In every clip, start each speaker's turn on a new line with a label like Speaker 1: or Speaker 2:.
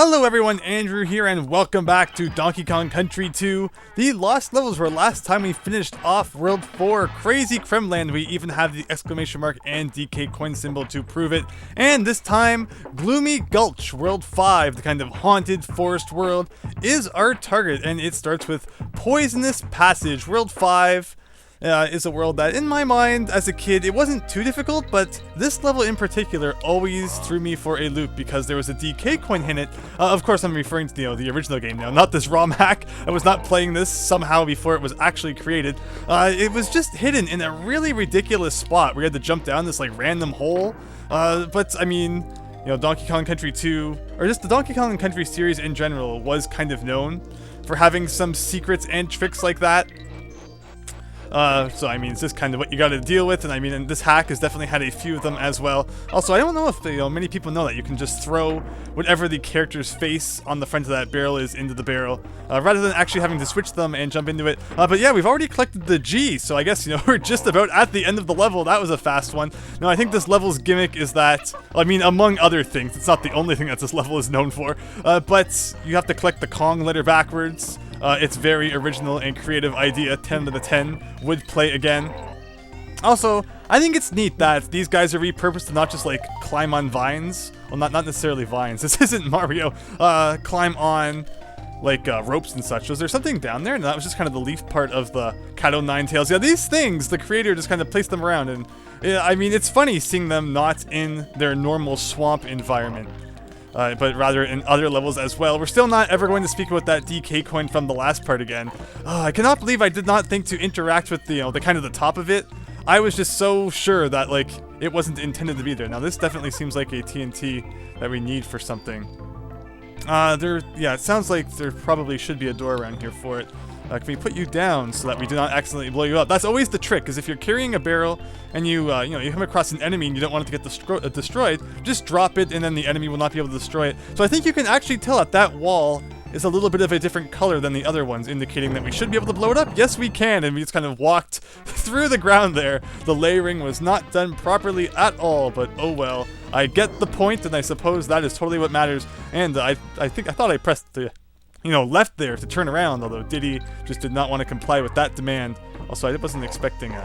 Speaker 1: Hello everyone, Andrew here, and welcome back to Donkey Kong Country 2. The lost levels were last time we finished off World 4, Crazy Kremland. We even have the exclamation mark and DK coin symbol to prove it. And this time, Gloomy Gulch, World 5, the kind of haunted forest world, is our target. And it starts with Poisonous Passage. World 5 is a world that, in my mind, as a kid, it wasn't too difficult, but this level in particular always threw me for a loop because there was a DK coin in it. Of course, I'm referring to the original game now, not this ROM hack. I was not playing this somehow before it was actually created. It was just hidden in a really ridiculous spot where you had to jump down this like random hole. But I mean, Donkey Kong Country 2, or just the Donkey Kong Country series in general, was kind of known for having some secrets and tricks like that. So I mean, it's just kind of what you gotta deal with, and I mean, and this hack has definitely had a few of them as well. Also, I don't know if many people know that you can just throw whatever the character's face on the front of that barrel is into the barrel, rather than actually having to switch them and jump into it. But yeah, we've already collected the G, so I guess, we're just about at the end of the level. That was a fast one. Now, I think this level's gimmick is that, I mean, among other things, it's not the only thing that this level is known for, but you have to collect the Kong letter backwards. It's very original and creative idea. 10 to the 10 would play again. Also, I think it's neat that these guys are repurposed to not just like climb on vines. Well, not necessarily vines. This isn't Mario. Climb on like ropes and such. Was there something down there? And that was just kind of the leaf part of the Cat O' Nine Tails. Yeah, these things, the creator just kind of placed them around, and I mean, it's funny seeing them not in their normal swamp environment. But rather in other levels as well. We're still not ever going to speak about that DK coin from the last part again. I cannot believe I did not think to interact with the kind of the top of it. I was just so sure that like it wasn't intended to be there. Now this definitely seems like a TNT that we need for something. Yeah, it sounds like there probably should be a door around here for it. Can we put you down so that we do not accidentally blow you up? That's always the trick, is if you're carrying a barrel and you come across an enemy and you don't want it to get destroyed, just drop it and then the enemy will not be able to destroy it. So I think you can actually tell that that wall is a little bit of a different color than the other ones, indicating that we should be able to blow it up. Yes, we can, and we just kind of walked through the ground there. The layering was not done properly at all, but oh well. I get the point, and I suppose that is totally what matters. And I thought I pressed the left there to turn around, although Diddy just did not want to comply with that demand. Also, I wasn't expecting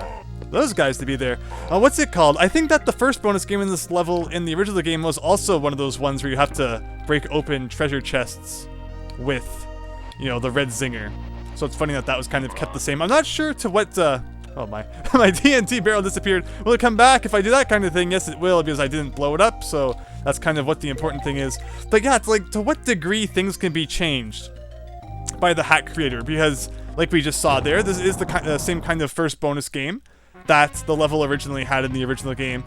Speaker 1: those guys to be there. What's it called? I think that the first bonus game in this level in the original game was also one of those ones where you have to break open treasure chests with, the red zinger. So it's funny that that was kind of kept the same. I'm not sure to what, oh my TNT barrel disappeared. Will it come back if I do that kind of thing? Yes, it will, because I didn't blow it up, so that's kind of what the important thing is. But yeah, it's like, to what degree things can be changed by the hack creator, because like we just saw there, this is the same kind of first bonus game that the level originally had in the original game.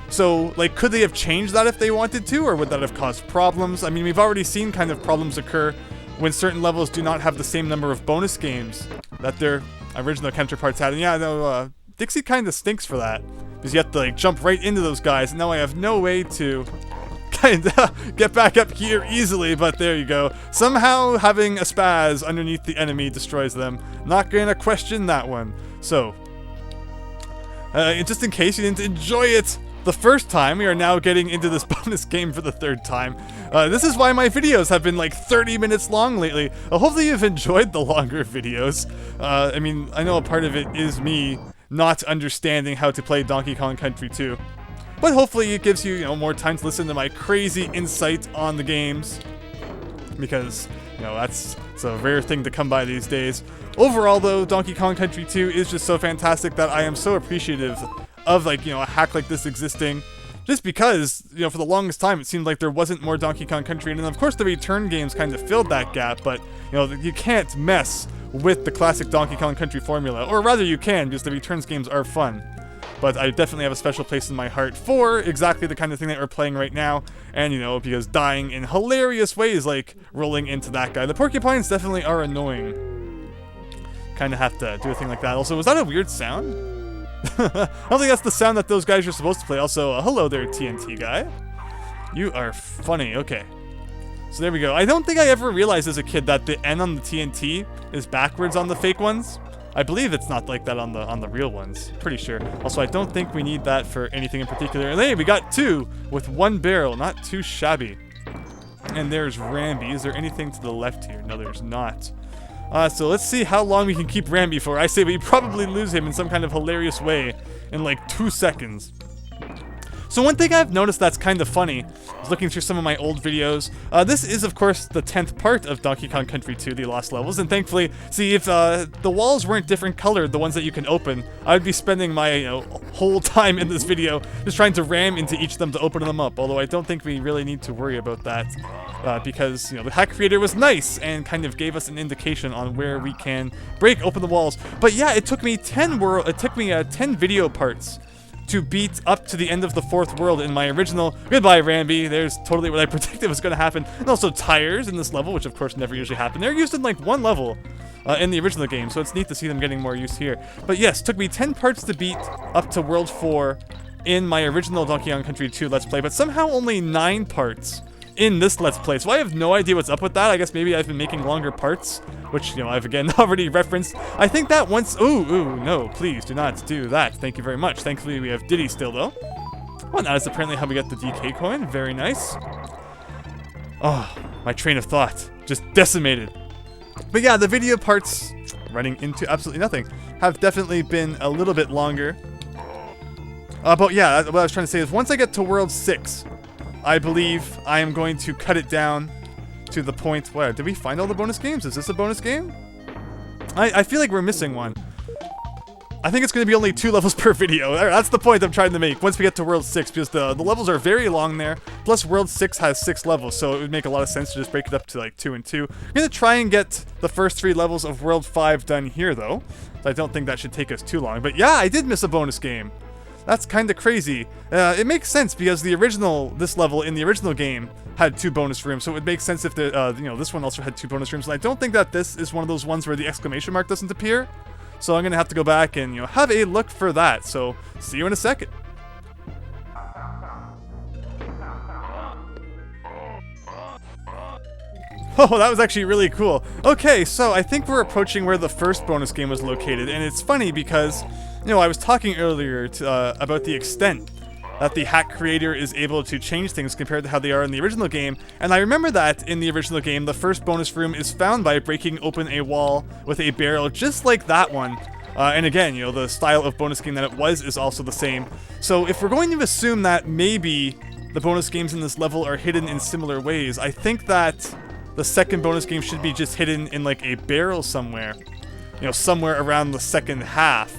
Speaker 1: So, like, could they have changed that if they wanted to, or would that have caused problems? I mean, we've already seen kind of problems occur when certain levels do not have the same number of bonus games that their original counterparts had. And yeah, no, Dixie kind of stinks for that, because you have to like jump right into those guys, and now I have no way to kind of get back up here easily, but there you go. Somehow having a spaz underneath the enemy destroys them. Not gonna question that one. So, just in case you didn't enjoy it the first time, we are now getting into this bonus game for the third time. This is why my videos have been like 30 minutes long lately. Hopefully you've enjoyed the longer videos. I mean, I know a part of it is me not understanding how to play Donkey Kong Country 2. But hopefully it gives you, more time to listen to my crazy insight on the games. Because, that's a rare thing to come by these days. Overall, though, Donkey Kong Country 2 is just so fantastic that I am so appreciative of, like, a hack like this existing. Just because, for the longest time, it seemed like there wasn't more Donkey Kong Country. And of course, the return games kind of filled that gap. But, you can't mess with the classic Donkey Kong Country formula. Or rather, you can, because the returns games are fun. But I definitely have a special place in my heart for exactly the kind of thing that we're playing right now. And, because dying in hilarious ways, like rolling into that guy. The porcupines definitely are annoying. Kind of have to do a thing like that. Also, was that a weird sound? I don't think that's the sound that those guys are supposed to play. Also, hello there, TNT guy. You are funny. Okay. So there we go. I don't think I ever realized as a kid that the N on the TNT is backwards on the fake ones. I believe it's not like that on the real ones. Pretty sure. Also, I don't think we need that for anything in particular. And hey, we got two with one barrel. Not too shabby. And there's Rambi. Is there anything to the left here? No, there's not. So let's see how long we can keep Rambi for. I say we probably lose him in some kind of hilarious way in like 2 seconds. So one thing I've noticed that's kind of funny is looking through some of my old videos. This is, of course, the 10th part of Donkey Kong Country 2, the Lost Levels, and thankfully, see, if the walls weren't different colored, the ones that you can open, I'd be spending my whole time in this video just trying to ram into each of them to open them up, although I don't think we really need to worry about that, because, the hack creator was nice and kind of gave us an indication on where we can break open the walls. But yeah, it took me 10 video parts to beat up to the end of the 4th world in my original. Goodbye, Rambi. There's totally what I predicted was going to happen. And also tires in this level, which of course never usually happen. They're used in like 1 level in the original game, so it's neat to see them getting more use here. But yes, took me 10 parts to beat up to World 4 in my original Donkey Kong Country 2 Let's Play, but somehow only 9 parts in this Let's Play. So I have no idea what's up with that. I guess maybe I've been making longer parts, which, I've again already referenced. I think that once... Ooh, no, please do not do that. Thank you very much. Thankfully, we have Diddy still, though. Well, that is apparently how we get the DK coin. Very nice. Oh, my train of thought just decimated. But yeah, the video parts, running into absolutely nothing, have definitely been a little bit longer. But yeah, what I was trying to say is once I get to World 6, I believe I am going to cut it down to the point where... Did we find all the bonus games? Is this a bonus game? I feel like we're missing one. I think it's going to be only 2 levels per video. That's the point I'm trying to make once we get to World 6, because the levels are very long there. Plus, World 6 has 6 levels, so it would make a lot of sense to just break it up to like 2 and 2. I'm going to try and get the first 3 levels of World 5 done here, though. So I don't think that should take us too long. But yeah, I did miss a bonus game. That's kind of crazy. It makes sense because this level in the original game had 2 bonus rooms, so it would make sense if this one also had 2 bonus rooms. And I don't think that this is one of those ones where the exclamation mark doesn't appear. So I'm gonna have to go back and have a look for that. So see you in a second. Oh, that was actually really cool. Okay, so I think we're approaching where the first bonus game was located, and it's funny because, I was talking earlier about the extent that the hack creator is able to change things compared to how they are in the original game, and I remember that in the original game, the first bonus room is found by breaking open a wall with a barrel just like that one. And again, the style of bonus game that it was is also the same. So if we're going to assume that maybe the bonus games in this level are hidden in similar ways, I think that the second bonus game should be just hidden in like a barrel somewhere. Somewhere around the second half.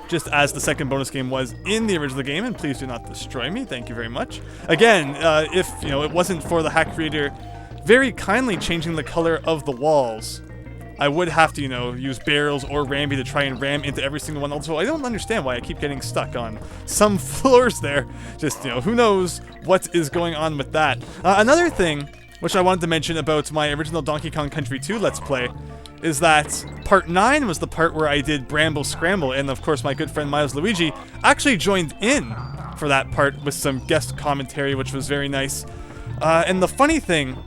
Speaker 1: Just as the second bonus game was in the original game, and please do not destroy me, thank you very much. Again, if, it wasn't for the hack creator very kindly changing the color of the walls, I would have to, use barrels or Rambi to try and ram into every single one. Also, I don't understand why I keep getting stuck on some floors there. Just, who knows what is going on with that. Another thing which I wanted to mention about my original Donkey Kong Country 2 Let's Play is that Part 9 was the part where I did Bramble Scramble, and of course my good friend Miles Luigi actually joined in for that part with some guest commentary, which was very nice. And the funny thing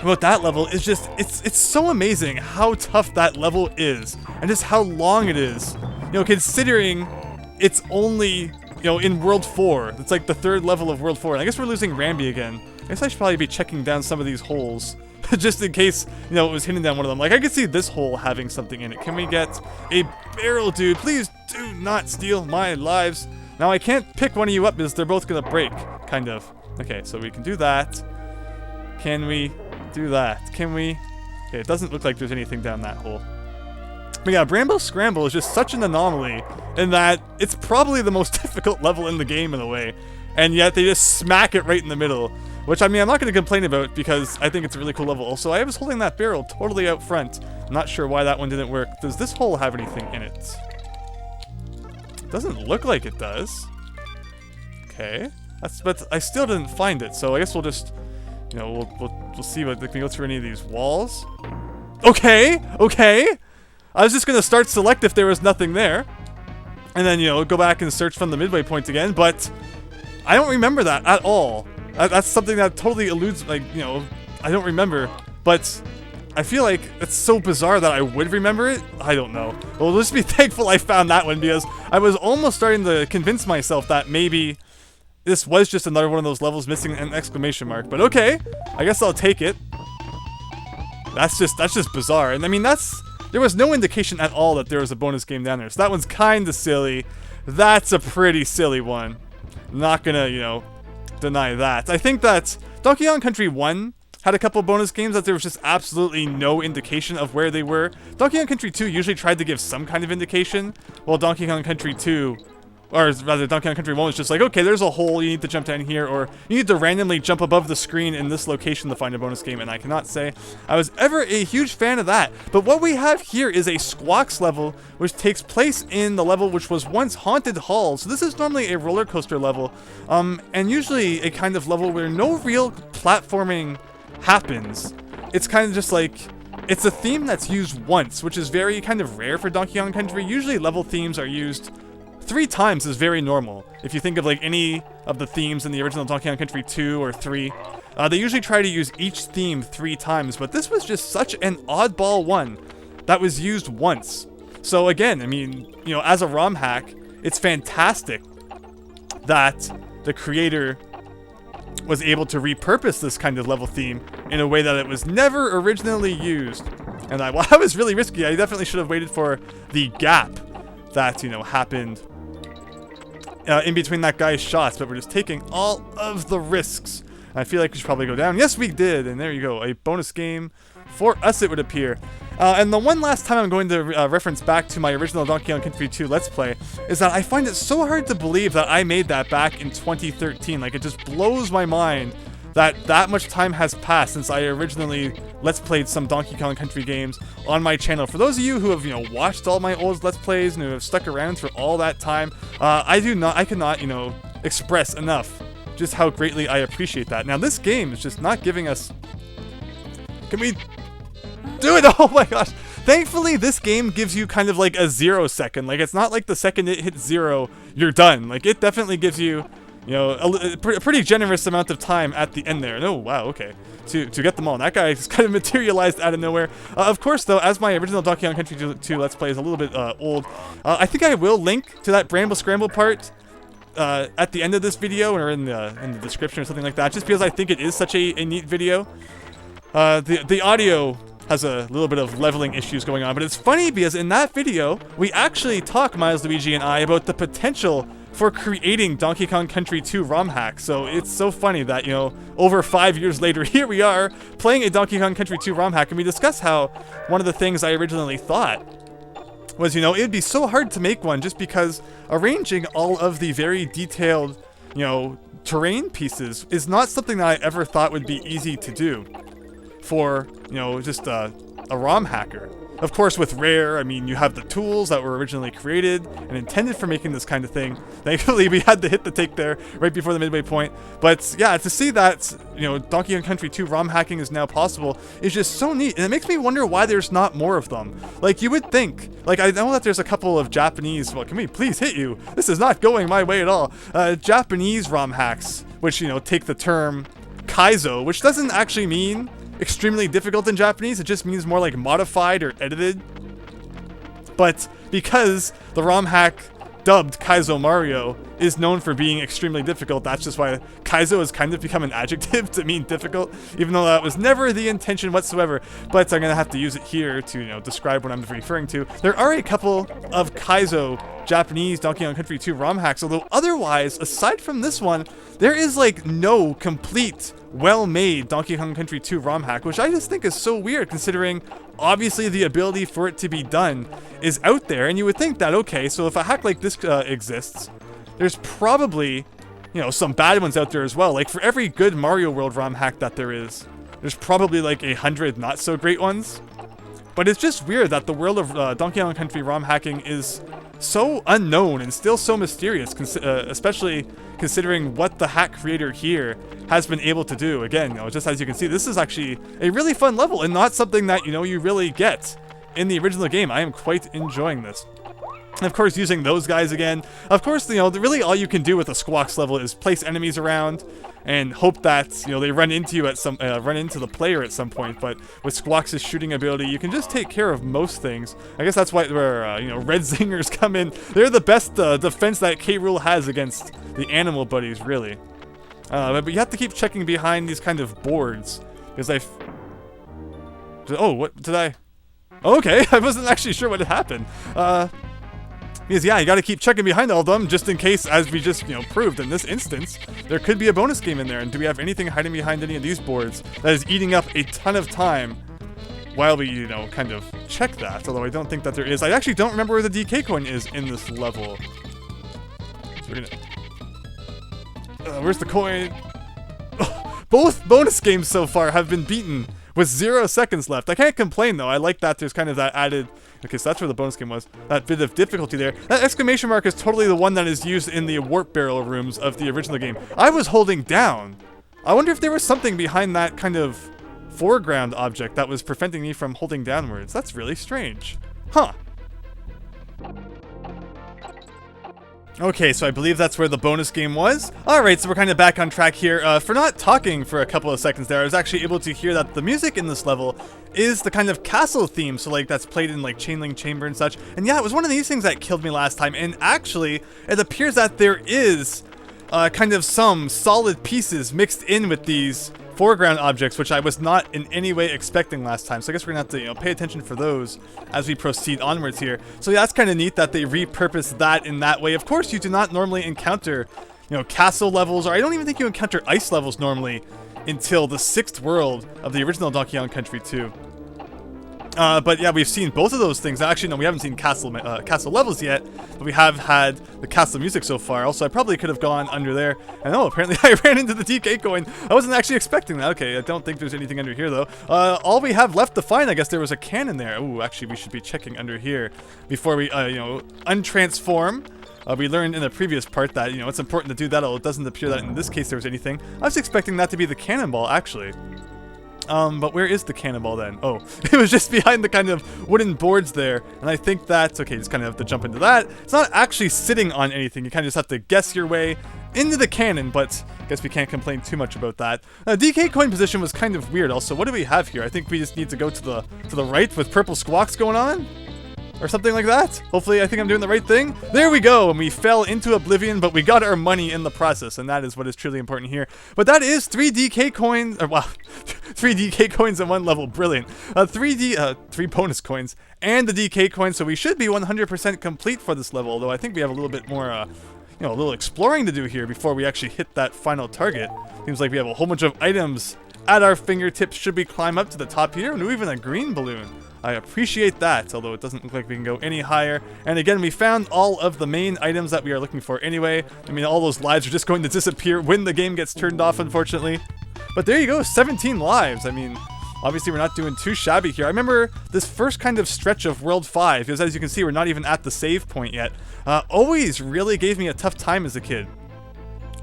Speaker 1: about that level is just, it's so amazing how tough that level is, and just how long it is. Considering it's only, in World 4, it's like the 3rd level of World 4, and I guess we're losing Rambi again. I guess I should probably be checking down some of these holes, just in case, it was hidden down one of them. Like, I could see this hole having something in it. Can we get a barrel, dude? Please do not steal my lives. Now, I can't pick one of you up because they're both gonna break, kind of. Okay, so we can do that. Can we do that? Can we? Okay, it doesn't look like there's anything down that hole. But yeah, Bramble Scramble is just such an anomaly in that it's probably the most difficult level in the game in a way. And yet they just smack it right in the middle. Which, I mean, I'm not going to complain about because I think it's a really cool level. Also, I was holding that barrel totally out front. I'm not sure why that one didn't work. Does this hole have anything in it? Doesn't look like it does. Okay. But I still didn't find it, so I guess we'll just, we'll see what, can we go through any of these walls? Okay! I was just going to start select if there was nothing there. And then, go back and search from the midway point again, but I don't remember that at all. That's something that totally eludes, I don't remember, but I feel like it's so bizarre that I would remember it. I don't know. Well, let's be thankful I found that one because I was almost starting to convince myself that maybe this was just another one of those levels missing an exclamation mark. But okay, I guess I'll take it. That's just bizarre. And I mean, there was no indication at all that there was a bonus game down there. So that one's kind of silly. That's a pretty silly one. Not gonna, you know, deny that. I think that Donkey Kong Country 1 had a couple bonus games that there was just absolutely no indication of where they were. Donkey Kong Country 2 usually tried to give some kind of indication, while Donkey Kong Country 2, or rather Donkey Kong Country 1 was just like, okay, there's a hole, you need to jump down here, or you need to randomly jump above the screen in this location to find a bonus game, and I cannot say I was ever a huge fan of that. But what we have here is a Squawks level, which takes place in the level which was once Haunted Hall. So this is normally a roller coaster level, and usually a kind of level where no real platforming happens. It's kind of just like, it's a theme that's used once, which is very kind of rare for Donkey Kong Country. Usually level themes are used 3 times is very normal. If you think of like any of the themes in the original Donkey Kong Country 2 or 3, they usually try to use each theme 3 times, but this was just such an oddball one that was used once. So again, I mean, you know, as a ROM hack, it's fantastic that the creator was able to repurpose this kind of level theme in a way that it was never originally used. And well, that was really risky. I definitely should have waited for the gap that, you know, happened in between that guy's shots, but we're just taking all of the risks. And I feel like we should probably go down. Yes, we did, and there you go, a bonus game for us, it would appear. And the one last time I'm going to reference back to my original Donkey Kong Country 2 Let's Play is that I find it so hard to believe that I made that back in 2013. Like, it just blows my mind that much time has passed since I originally Let's Played some Donkey Kong Country games on my channel. For those of you who have, you know, watched all my old Let's Plays and who have stuck around for all that time, I cannot, you know, express enough just how greatly I appreciate that. Now, this game is just not giving us... Can we do it? Oh my gosh. Thankfully, this game gives you kind of like a 0 second. Like, it's not like the second it hits 0, you're done. Like, it definitely gives you, you know, a pretty generous amount of time at the end there. Oh, wow, okay. To get them all. And that guy just kind of materialized out of nowhere. Of course, though, as my original Donkey Kong Country 2 Let's Play is a little bit old, I think I will link to that Bramble Scramble part at the end of this video, or in the description or something like that, just because I think it is such a neat video. The audio has a little bit of leveling issues going on, but it's funny because in that video, we actually talk, Miles, Luigi, and I, about the potential for creating Donkey Kong Country 2 ROM hack. So it's so funny that, you know, over 5 years later, here we are playing a Donkey Kong Country 2 ROM hack, and we discuss how one of the things I originally thought was, you know, it'd be so hard to make one just because arranging all of the very detailed, you know, terrain pieces is not something that I ever thought would be easy to do for, you know, just a ROM hacker. Of course, with Rare, I mean, you have the tools that were originally created and intended for making this kind of thing. Thankfully, we had to hit the take there right before the midway point. But yeah, to see that, you know, Donkey Kong Country 2 ROM hacking is now possible is just so neat. And it makes me wonder why there's not more of them. Like, you would think, like, I know that there's a couple of Japanese, well, can we please hit you? This is not going my way at all. Japanese ROM hacks, which, you know, take the term Kaizo, which doesn't actually mean extremely difficult in Japanese. It just means more like modified or edited. But because the ROM hack dubbed Kaizo Mario is known for being extremely difficult, that's just why Kaizo has kind of become an adjective to mean difficult, even though that was never the intention whatsoever. But I'm gonna have to use it here to, you know, describe what I'm referring to. There are a couple of Kaizo Japanese Donkey Kong Country 2 ROM hacks, although otherwise, aside from this one, there is like no complete, well-made Donkey Kong Country 2 ROM hack, which I just think is so weird considering obviously the ability for it to be done is out there, and you would think that, okay, so if a hack like this exists, there's probably, you know, some bad ones out there as well. Like, for every good Mario World ROM hack that there is, there's probably like 100 not so great ones. But it's just weird that the world of Donkey Kong Country ROM hacking is so unknown and still so mysterious, especially considering what the hack creator here has been able to do. Again, you know, just as you can see, this is actually a really fun level and not something that, you know, you really get in the original game. I am quite enjoying this. And of course, using those guys again. Of course, you know, really all you can do with a Squawks level is place enemies around and hope that, you know, they run into you at some, run into the player at some point. But with Squawks' shooting ability, you can just take care of most things. I guess that's why where, you know, Red Zingers come in. They're the best defense that K. Rool has against the animal buddies, really. But you have to keep checking behind these kind of boards because oh, what did I? Okay, I wasn't actually sure what had happened. Because, yeah, you gotta keep checking behind all of them, just in case, as we just, you know, proved in this instance, there could be a bonus game in there. And do we have anything hiding behind any of these boards that is eating up a ton of time while we, you know, kind of check that? Although I don't think that there is. I actually don't remember where the DK coin is in this level. So we're gonna... where's the coin? Both bonus games so far have been beaten with 0 seconds left. I can't complain, though. I like that there's kind of that added... Okay, so that's where the bonus game was. That bit of difficulty there. That exclamation mark is totally the one that is used in the warp barrel rooms of the original game. I was holding down. I wonder if there was something behind that kind of foreground object that was preventing me from holding downwards. That's really strange. Huh. Okay, so I believe that's where the bonus game was. Alright, so we're kind of back on track here. For not talking for a couple of seconds there, I was actually able to hear that the music in this level is the kind of castle theme, so like that's played in like Chainlink Chamber and such. And yeah, it was one of these things that killed me last time, and actually, it appears that there is kind of some solid pieces mixed in with these foreground objects, which I was not in any way expecting last time. So I guess we're gonna have to, you know, pay attention for those as we proceed onwards here. So yeah, that's kind of neat that they repurposed that in that way. Of course, you do not normally encounter, you know, castle levels, or I don't even think you encounter ice levels normally until the 6th world of the original Donkey Kong Country 2. But yeah, we've seen both of those things. Actually, no, we haven't seen castle levels yet, but we have had the castle music so far. Also, I probably could have gone under there. And oh, apparently I ran into the DK coin. I wasn't actually expecting that. Okay, I don't think there's anything under here, though. All we have left to find, I guess there was a cannon there. Ooh, actually, we should be checking under here before we, you know, untransform. We learned in the previous part that, you know, it's important to do that, although it doesn't appear that in this case there was anything. I was expecting that to be the cannonball, actually. But where is the cannonball then? Oh, it was just behind the kind of wooden boards there. And I think that's, okay, just kind of have to jump into that. It's not actually sitting on anything. You kind of just have to guess your way into the cannon, but I guess we can't complain too much about that. DK coin position was kind of weird also. What do we have here? I think we just need to go to the right with purple squawks going on? Or something like that. Hopefully, I think I'm doing the right thing. There we go, and we fell into oblivion, but we got our money in the process, and that is what is truly important here. But that is 3 DK coins, or wow, 3 DK coins in one level, brilliant. 3 bonus coins, and the DK coin, so we should be 100% complete for this level, although I think we have a little bit more, you know, a little exploring to do here before we actually hit that final target. Seems like we have a whole bunch of items at our fingertips should we climb up to the top here, and even a green balloon. I appreciate that, although it doesn't look like we can go any higher. And again, we found all of the main items that we are looking for anyway. I mean, all those lives are just going to disappear when the game gets turned off, unfortunately. But there you go, 17 lives. I mean, obviously we're not doing too shabby here. I remember this first kind of stretch of World 5, because as you can see, we're not even at the save point yet. Always really gave me a tough time as a kid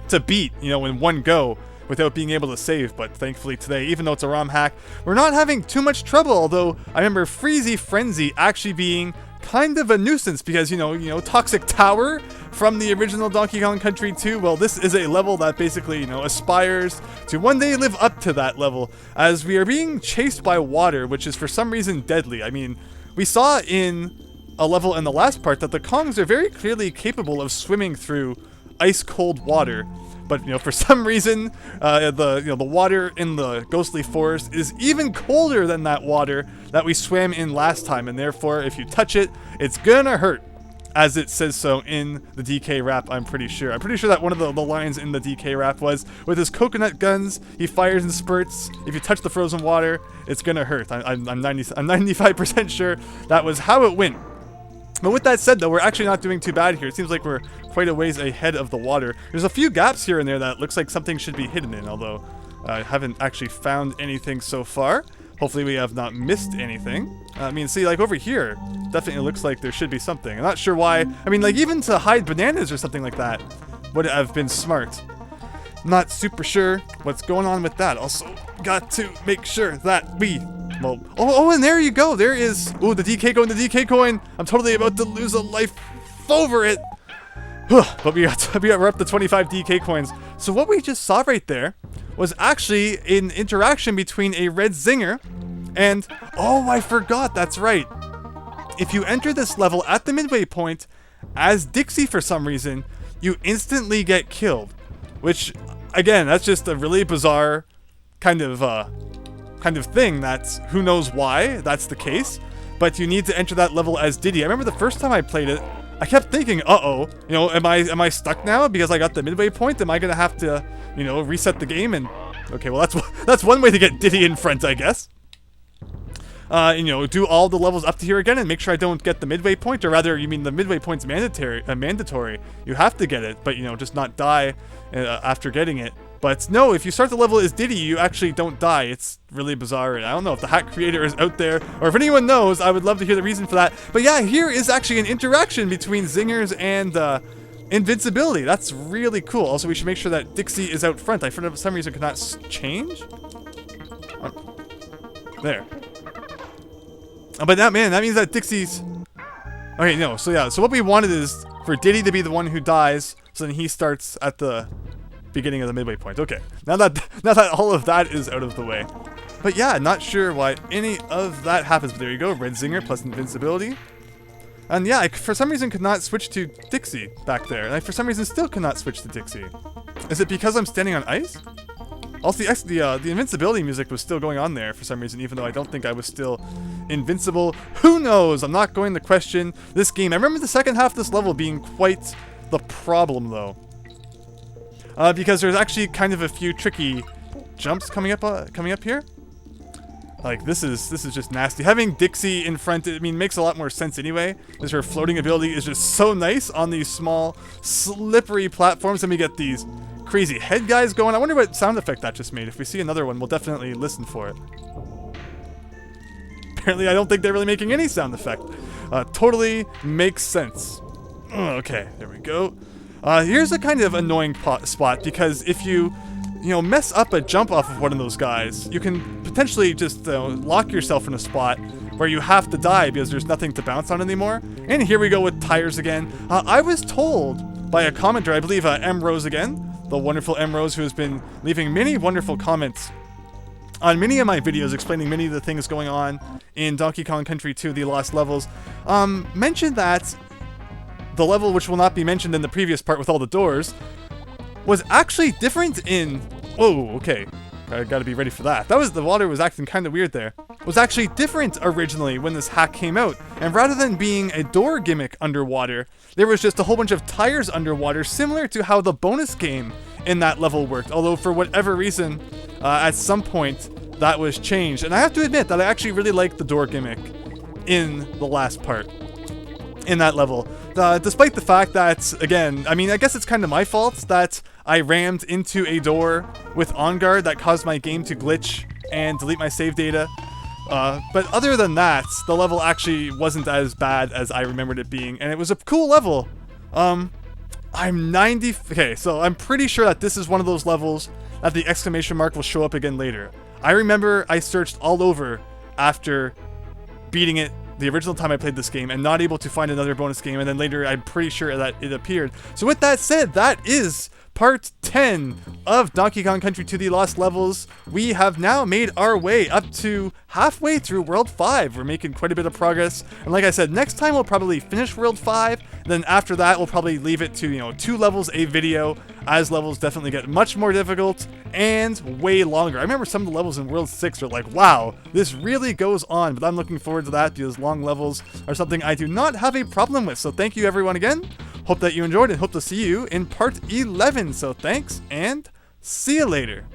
Speaker 1: to beat, you know, in one go, without being able to save, but thankfully today, even though it's a ROM hack, we're not having too much trouble, although I remember Freezy Frenzy actually being kind of a nuisance because, you know, Toxic Tower from the original Donkey Kong Country 2, well, this is a level that basically, you know, aspires to one day live up to that level, as we are being chased by water, which is for some reason deadly. I mean, we saw in a level in the last part that the Kongs are very clearly capable of swimming through ice-cold water. But, you know, for some reason, the water in the Ghostly Forest is even colder than that water that we swam in last time, and therefore, if you touch it, it's gonna hurt, as it says so in the DK rap, I'm pretty sure. I'm pretty sure that one of the lines in the DK rap was, with his coconut guns, he fires in spurts. If you touch the frozen water, it's gonna hurt. I'm 95% sure that was how it went. But with that said, though, we're actually not doing too bad here. It seems like we're quite a ways ahead of the water. There's a few gaps here and there that looks like something should be hidden in, although I haven't actually found anything so far. Hopefully we have not missed anything. I mean, see, like over here, definitely looks like there should be something. I'm not sure why. I mean, like even to hide bananas or something like that would have been smart. Not super sure what's going on with that. Also, got to make sure that we... Well, oh, and there you go. There is... Ooh, the DK coin, the DK coin. I'm totally about to lose a life over it. But we're up to 25 DK coins. So what we just saw right there was actually an interaction between a red zinger and... Oh, I forgot. That's right. If you enter this level at the midway point as Dixie for some reason, you instantly get killed. Which, again, that's just a really bizarre kind of thing. That's... Who knows why that's the case. But you need to enter that level as Diddy. I remember the first time I played it, I kept thinking, uh-oh, you know, am I stuck now because I got the midway point? Am I gonna have to, you know, reset the game? And okay, well that's one way to get Diddy in front, I guess. You know, do all the levels up to here again and make sure I don't get the midway point, or rather, you mean the midway point's mandatory. You have to get it, but you know, just not die after getting it. But no, if you start the level as Diddy, you actually don't die. It's really bizarre. I don't know if the hack creator is out there, or if anyone knows, I would love to hear the reason for that. But yeah, here is actually an interaction between zingers and invincibility. That's really cool. Also, we should make sure that Dixie is out front. I, for some reason, could not change. There. But that, man, that means that Dixie's... Okay, no, so yeah, so what we wanted is for Diddy to be the one who dies, so then he starts at the beginning of the midway point. Okay, now that all of that is out of the way. But yeah, not sure why any of that happens, but there you go, red zinger plus invincibility. And yeah, I for some reason could not switch to Dixie back there, and I for some reason still could not switch to Dixie. Is it because I'm standing on ice? Also, the invincibility music was still going on there for some reason, even though I don't think I was still invincible. Who knows? I'm not going to question this game. I remember the second half of this level being quite the problem, though. Because there's actually kind of a few tricky jumps coming up here. Like, this is just nasty. Having Dixie in front, I mean, makes a lot more sense anyway, because her floating ability is just so nice on these small, slippery platforms, and we get these crazy head guys going. I wonder what sound effect that just made. If we see another one, we'll definitely listen for it. Apparently, I don't think they're really making any sound effect. Totally makes sense. Okay, there we go. Here's a kind of annoying spot, because if you mess up a jump off of one of those guys, you can potentially just lock yourself in a spot where you have to die because there's nothing to bounce on anymore. And here we go with tires again. I was told by a commenter, I believe M. Rose again, the wonderful M. Rose, who has been leaving many wonderful comments on many of my videos explaining many of the things going on in Donkey Kong Country 2, The Lost Levels, mentioned that the level, which will not be mentioned in the previous part with all the doors, was actually different in... Whoa, okay. I gotta be ready for that. The water was acting kind of weird there. Was actually different originally when this hack came out. And rather than being a door gimmick underwater, there was just a whole bunch of tires underwater, similar to how the bonus game in that level worked. Although for whatever reason, at some point, that was changed. And I have to admit that I actually really like the door gimmick in the last part in that level. Despite the fact that, again, I mean, I guess it's kind of my fault that I rammed into a door with on guard that caused my game to glitch and delete my save data. But other than that, the level actually wasn't as bad as I remembered it being, and it was a cool level. Okay, so I'm pretty sure that this is one of those levels that the exclamation mark will show up again later. I remember I searched all over after beating it the original time I played this game and not able to find another bonus game, and then later I'm pretty sure that it appeared. So with that said, that is part 10 of Donkey Kong Country 2: The Lost Levels. We have now made our way up to halfway through World 5. We're making quite a bit of progress, and like I said, next time we'll probably finish World 5, then after that we'll probably leave it to 2 levels a video, as levels definitely get much more difficult and way longer. I remember some of the levels in World 6 are like, wow, this really goes on, but I'm looking forward to that because long levels are something I do not have a problem with. So thank you everyone again. Hope that you enjoyed and hope to see you in part 11. So thanks and see you later.